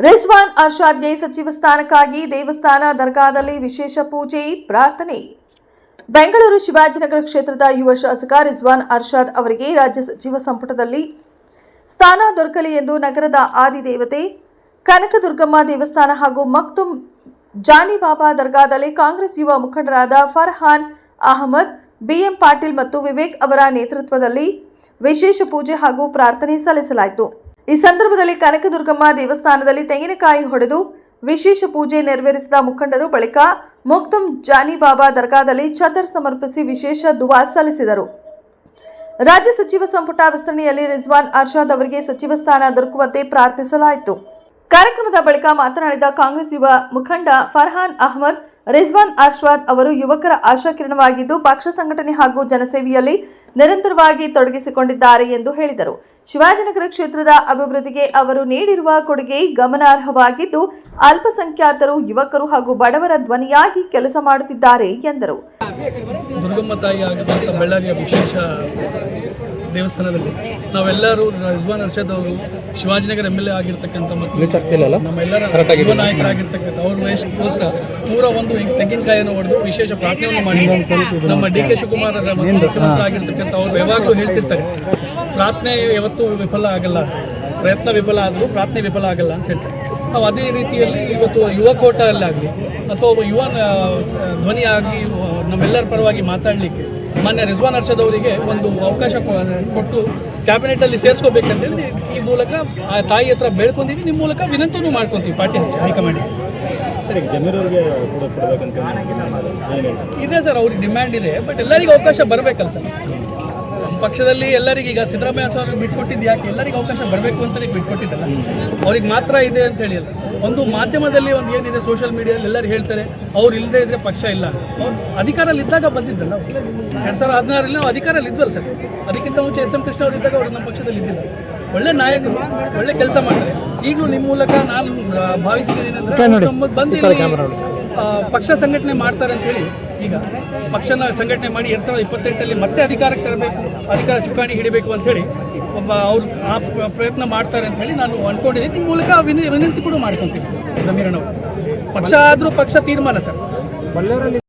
ರಿಜ್ವಾನ್ ಅರ್ಷಾದ್ಗೆ ಸಚಿವ ಸ್ಥಾನಕ್ಕಾಗಿ ದೇವಸ್ಥಾನ ದರ್ಗಾದಲ್ಲಿ ವಿಶೇಷ ಪೂಜೆ ಪ್ರಾರ್ಥನೆ. ಬೆಂಗಳೂರು ಶಿವಾಜಿನಗರ ಕ್ಷೇತ್ರದ ಯುವ ಶಾಸಕ ರಿಜ್ವಾನ್ ಅರ್ಷಾದ್ ಅವರಿಗೆ ರಾಜ್ಯ ಸಚಿವ ಸಂಪುಟದಲ್ಲಿ ಸ್ಥಾನ ದೊರಕಲಿ ಎಂದು ನಗರದ ಆದಿದೇವತೆ ಕನಕದುರ್ಗಮ್ಮ ದೇವಸ್ಥಾನ ಹಾಗೂ ಮಕ್ತುಮ್ ಜಾನಿಬಾಬಾ ದರ್ಗಾದಲ್ಲಿ ಕಾಂಗ್ರೆಸ್ ಯುವ ಮುಖಂಡರಾದ ಫರ್ಹಾನ್ ಅಹಮದ್, ಬಿಎಂ ಪಾಟೀಲ್ ಮತ್ತು ವಿವೇಕ್ ಅವರ ನೇತೃತ್ವದಲ್ಲಿ ವಿಶೇಷ ಪೂಜೆ ಹಾಗೂ ಪ್ರಾರ್ಥನೆ ಸಲ್ಲಿಸಲಾಯಿತು. ಈ ಸಂದರ್ಭದಲ್ಲಿ ಕನಕದುರ್ಗಮ್ಮ ದೇವಸ್ಥಾನದಲ್ಲಿ ತೆಂಗಿನಕಾಯಿ ಹೊಡೆದು ವಿಶೇಷ ಪೂಜೆ ನೆರವೇರಿಸಿದ ಮುಖಂಡರು ಬಳಿಕ ಮಕ್ತುಮ್ ಜಾನಿಬಾಬಾ ದರ್ಗಾದಲ್ಲಿ ಛತರ್ ಸಮರ್ಪಿಸಿ ವಿಶೇಷ ದುವಾ ಸಲ್ಲಿಸಿದರು. ರಾಜ್ಯ ಸಚಿವ ಸಂಪುಟ ವಿಸ್ತರಣೆಯಲ್ಲಿ ರಿಜ್ವಾನ್ ಅರ್ಷಾದ್ ಅವರಿಗೆ ಸಚಿವ ಸ್ಥಾನ ದೊರಕುವಂತೆ ಪ್ರಾರ್ಥಿಸಲಾಯಿತು. ಕಾರ್ಯಕ್ರಮದ ಬಳಿಕ ಮಾತನಾಡಿದ ಕಾಂಗ್ರೆಸ್ ಯುವ ಮುಖಂಡ ಫರ್ಹಾನ್ ಅಹಮದ್, ರಿಜ್ವಾನ್ ಅರ್ಷಾದ್ ಅವರು ಯುವಕರ ಆಶಾಕಿರಣವಾಗಿದ್ದು ಪಕ್ಷ ಸಂಘಟನೆ ಹಾಗೂ ಜನಸೇವೆಯಲ್ಲಿ ನಿರಂತರವಾಗಿ ತೊಡಗಿಸಿಕೊಂಡಿದ್ದಾರೆ ಎಂದು ಹೇಳಿದರು. ಶಿವಾಜಿನಗರ ಕ್ಷೇತ್ರದ ಅಭಿವೃದ್ಧಿಗೆ ಅವರು ನೀಡಿರುವ ಕೊಡುಗೆ ಗಮನಾರ್ಹವಾಗಿದ್ದು ಅಲ್ಪಸಂಖ್ಯಾತರು, ಯುವಕರು ಹಾಗೂ ಬಡವರ ಧ್ವನಿಯಾಗಿ ಕೆಲಸ ಮಾಡುತ್ತಿದ್ದಾರೆ ಎಂದರು. ದುರ್ಗಮ್ಮ ತಾಯಿ ಆಗಿರುವಂಥ ಬಳ್ಳಾರಿಯ ವಿಶೇಷ ದೇವಸ್ಥಾನದಲ್ಲಿ ನಾವೆಲ್ಲರೂ ರಿಜ್ವಾನ್ ಅರ್ಷಾದ್ ಅವರು ಶಿವಾಜಿನಗರ MLA ಆಗಿರ್ತಕ್ಕಂಥ ಮತ್ತು ನಮ್ಮೆಲ್ಲರ ಯುವ ನಾಯಕರಾಗಿರ್ತಕ್ಕಂಥ ಅವ್ರ ವಯಸ್ಸಿಗೋಸ್ಕರ 101 ತೆಂಗಿನಕಾಯಿಯನ್ನು ಹೊಡೆದು ವಿಶೇಷ ಪ್ರಾರ್ಥನೆಯನ್ನು ಮಾಡಿದ್ದಾರೆ. ನಮ್ಮ DK ಶಿವಕುಮಾರ್ ಮುಖ್ಯಮಂತ್ರಿ ಆಗಿರ್ತಕ್ಕಂಥ ಅವ್ರು ಯಾವಾಗಲೂ ಹೇಳ್ತಿರ್ತಾರೆ, ಪ್ರಾರ್ಥನೆ ಯಾವತ್ತೂ ವಿಫಲ ಆಗಲ್ಲ, ಪ್ರಯತ್ನ ವಿಫಲ ಆದರೂ ಪ್ರಾರ್ಥನೆ ವಿಫಲ ಆಗಲ್ಲ ಅಂತ ಹೇಳ್ತಾರೆ. ನಾವು ಅದೇ ರೀತಿಯಲ್ಲಿ ಇವತ್ತು ಯುವ ಕೋಟದಲ್ಲಾಗಲಿ ಅಥವಾ ಒಬ್ಬ ಯುವ ಧ್ವನಿಯಾಗಿ ನಮ್ಮೆಲ್ಲರ ಪರವಾಗಿ ಮಾತಾಡಲಿಕ್ಕೆ ಮಾನ್ಯ ರಿಜ್ವಾನ್ ಅರ್ಷಾದ್ ಅವರಿಗೆ ಒಂದು ಅವಕಾಶ ಕೊಟ್ಟು ಕ್ಯಾಬಿನೆಟಲ್ಲಿ ಸೇರಿಸ್ಕೋಬೇಕಂತೇಳಿ ಈ ಮೂಲಕ ಆ ತಾಯಿ ಹತ್ರ ಬೇಡ್ಕೊಂತೀವಿ. ನಿಮ್ಮ ಮೂಲಕ ವಿನಂತಿನೂ ಮಾಡ್ಕೊತೀವಿ ಪಾರ್ಟಿ ಹೈಕಮಾಂಡ್ ಇದೆ ಸರ್. ಅವ್ರಿಗೆ ಡಿಮ್ಯಾಂಡ್ ಇದೆ, ಬಟ್ ಎಲ್ಲರಿಗೂ ಅವಕಾಶ ಬರಬೇಕಲ್ಲ ಸರ್. ಪಕ್ಷದಲ್ಲಿ ಎಲ್ಲರಿಗೂ ಈಗ ಸಿದ್ದರಾಮಯ್ಯ ಸರ್ ಬಿಟ್ಕೊಟ್ಟಿದ್ದು ಯಾಕೆ ಎಲ್ಲರಿಗೂ ಅವಕಾಶ ಬರಬೇಕು ಅಂತಲೇ ಬಿಟ್ಕೊಟ್ಟಿದ್ದಲ್ಲ, ಅವ್ರಿಗೆ ಮಾತ್ರ ಇದೆ ಅಂತ ಹೇಳಿ ಅಲ್ಲ. ಒಂದು ಮಾಧ್ಯಮದಲ್ಲಿ ಒಂದು ಏನಿದೆ ಸೋಷಿಯಲ್ ಮೀಡಿಯಲ್ಲಿ ಎಲ್ಲರೂ ಹೇಳ್ತಾರೆ ಅವ್ರು ಇಲ್ಲದೇ ಇದ್ದರೆ ಪಕ್ಷ ಇಲ್ಲ. ಅವ್ರು ಅಧಿಕಾರಲ್ಲಿ ಇದ್ದಾಗ ಬಂದಿದ್ದಲ್ಲ, 2016 ನಾವು ಅಧಿಕಾರಲ್ಲಿ ಇದ್ವಲ್ಲ ಸರ್. ಅದಕ್ಕಿಂತ ಮುಂಚೆ SM ಕೃಷ್ಣ ಅವರು ಇದ್ದಾಗ ಅವರು ನಮ್ಮ ಪಕ್ಷದಲ್ಲಿ ಇದ್ದಿಲ್ಲ. ಒಳ್ಳೆ ನಾಯಕರು, ಒಳ್ಳೆ ಕೆಲಸ ಮಾಡ್ತಾರೆ. ಈಗಲೂ ನಿಮ್ಮ ಮೂಲಕ ನಾನು ಭಾವಿಸಿದ್ದೀನಿ ಅಂದರೆ ಬಂದು ಪಕ್ಷ ಸಂಘಟನೆ ಮಾಡ್ತಾರೆ ಅಂತೇಳಿ ಈಗ ಪಕ್ಷನ ಸಂಘಟನೆ ಮಾಡಿ 2028 ಮತ್ತೆ ಅಧಿಕಾರಕ್ಕೆ ತರಬೇಕು, ಅಧಿಕಾರ ಚುಕ್ಕಾಣಿ ಹಿಡಿಬೇಕು ಅಂಥೇಳಿ ಅವ್ರು ಆ ಪ್ರಯತ್ನ ಮಾಡ್ತಾರೆ ಅಂಥೇಳಿ ನಾನು ಅಂದ್ಕೊಂಡಿದ್ದೀನಿ. ನಿಮ್ಮ ಮೂಲಕ ವಿನಂತಿ ಕೂಡ ಮಾಡ್ಕೊತೀನಿ. ಜಮೀರಣ್ಣವರು ಪಕ್ಷ ಆದರೂ ಪಕ್ಷ ತೀರ್ಮಾನ ಸರ್.